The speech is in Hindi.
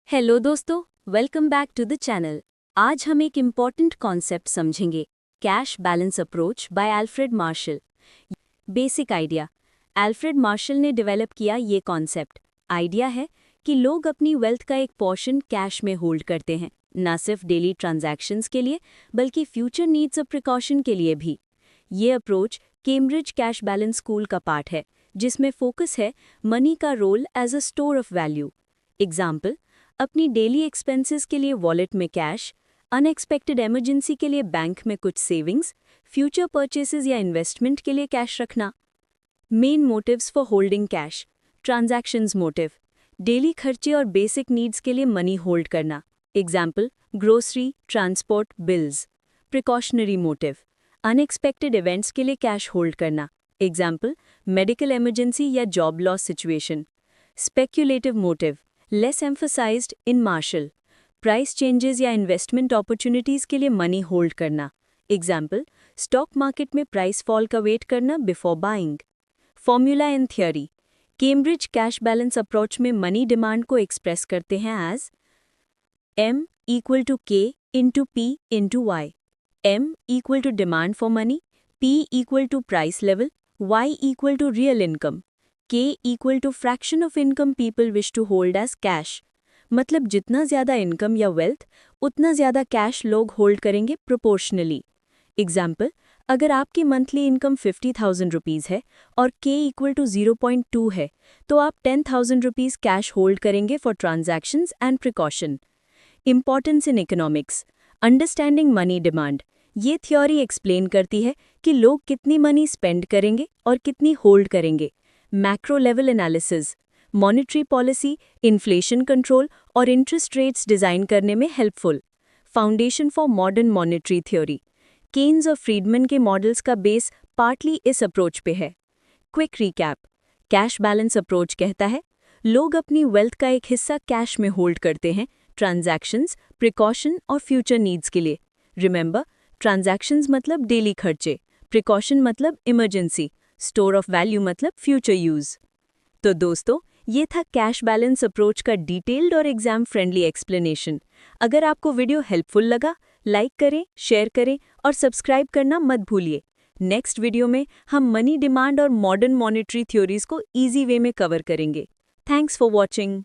हेलो दोस्तों, welcome back to the channel. आज हम एक इम्पॉर्टेंट कॉन्सेप्ट समझेंगे, cash balance approach by Alfred Marshall. Basic idea. Alfred Marshall ने डेवलप किया ये कॉन्सेप्ट। आइडिया है कि लोग अपनी वेल्थ का एक पोर्शन कैश में होल्ड करते हैं, न सिर्फ डेली ट्रांजैक्शंस के लिए बल्कि फ्यूचर नीड्स और प्रिकॉशन के लिए भी। ये approach Cambridge cash balance school का पार्ट है, जिसमें फोकस है मनी का role as a store of value. Example, अपनी डेली एक्सपेंसेस के लिए वॉलेट में कैश, अनएक्सपेक्टेड इमरजेंसी के लिए बैंक में कुछ सेविंग्स, फ्यूचर परचेसेस या इन्वेस्टमेंट के लिए कैश रखना। Main motives for holding cash. Transactions motive, daily खर्चे और बेसिक नीड्स के लिए मनी होल्ड करना। Example, grocery, transport, bills. Precautionary motive, unexpected events के लिए कैश होल्ड करना। एग्जाम्पल, मेडिकल इमरजेंसी या job loss situation. Speculative motive, less emphasised in Marshall, price changes या इन्वेस्टमेंट अपॉर्चुनिटीज के लिए मनी होल्ड करना। एग्जाम्पल, स्टॉक मार्केट में प्राइस फॉल का वेट करना before buying. Formula and theory. Cambridge cash balance approach में मनी डिमांड को एक्सप्रेस करते हैं as M equal to K into P into Y. M equal to demand for money, P equal to price level, Y equal to real income. K equal to fraction of income people wish to hold as cash। मतलब जितना ज़्यादा इनकम या वेल्थ उतना ज़्यादा कैश लोग होल्ड करेंगे प्रोपोर्शनली। एग्जाम्पल, अगर आपकी मंथली इनकम 50,000 रुपीज़ है और K इक्वल टू 0.2 है तो आप 10,000 रुपीज़ कैश होल्ड करेंगे for transactions and precaution. Importance in economics. Understanding money demand. ये थ्योरी एक्सप्लेन करती है कि लोग कितनी मनी स्पेंड करेंगे और कितनी होल्ड करेंगे। Macro level analysis, monetary policy, inflation control और इंटरेस्ट रेट्स डिज़ाइन करने में helpful. Foundation for modern monetary theory. Keynes और फ्रीडमैन के मॉडल्स का बेस पार्टली इस अप्रोच पे है। Quick recap. Cash balance approach कहता है लोग अपनी वेल्थ का एक हिस्सा कैश में होल्ड करते हैं ट्रांजैक्शंस, प्रिकॉशन और फ्यूचर नीड्स के लिए। रिमेंबर, ट्रांजैक्शंस मतलब डेली खर्चे, प्रिकॉशन मतलब इमरजेंसी, स्टोर ऑफ वैल्यू मतलब फ्यूचर यूज। तो दोस्तों, ये था कैश बैलेंस अप्रोच का डिटेल्ड और एग्जाम फ्रेंडली एक्सप्लेनेशन। अगर आपको वीडियो हेल्पफुल लगा, लाइक करें, शेयर करें और सब्सक्राइब करना मत भूलिए। नेक्स्ट वीडियो में हम मनी डिमांड और मॉडर्न मॉनेटरी थ्योरीज को ईजी वे में कवर करेंगे। Thanks for watching.